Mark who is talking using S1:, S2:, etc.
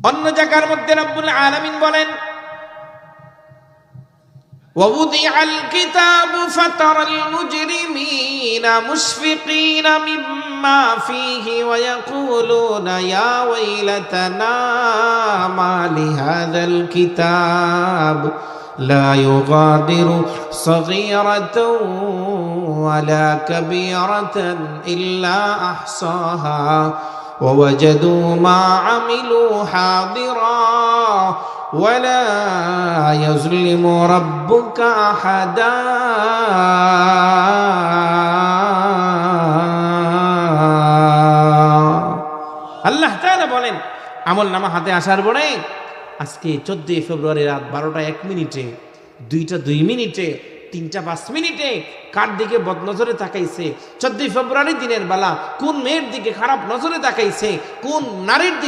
S1: অন্য জায়গার মধ্যে রব্বুল আলামিন বলেন, وَوُضِعَ الْكِتَابُ فَتَرَى الْمُجْرِمِينَ مُشْفِقِينَ مِمَّا فِيهِ وَيَقُولُونَ يَا وَيْلَتَنَا مَا لِهَذَا الْكِتَابِ لَا يُغَادِرُ صَغِيرَةً وَلَا كَبِيرَةً إِلَّا أَحْصَاهَا وَوَجَدُوا مَا عَمِلُوا حَاضِرًا وَلَا يَظْلِمُ رَبُّكَ أَحَدًا আল্লাহ তাআলা বলেন, আমলনামা হাতে আসার পরে আজকে 14 ফেব্রুয়ারি রাত 12টা 1 মিনিটে, 2টা 2 মিনিটে, 3টা 5 মিনিটে কার দিকে বদনজরে তাকাইছে, 14 ফেব্রুয়ারি দিনের বেলা কোন মেয়ের দিকে খারাপ নজরে তাকাইছে, কোন নারীর দিকে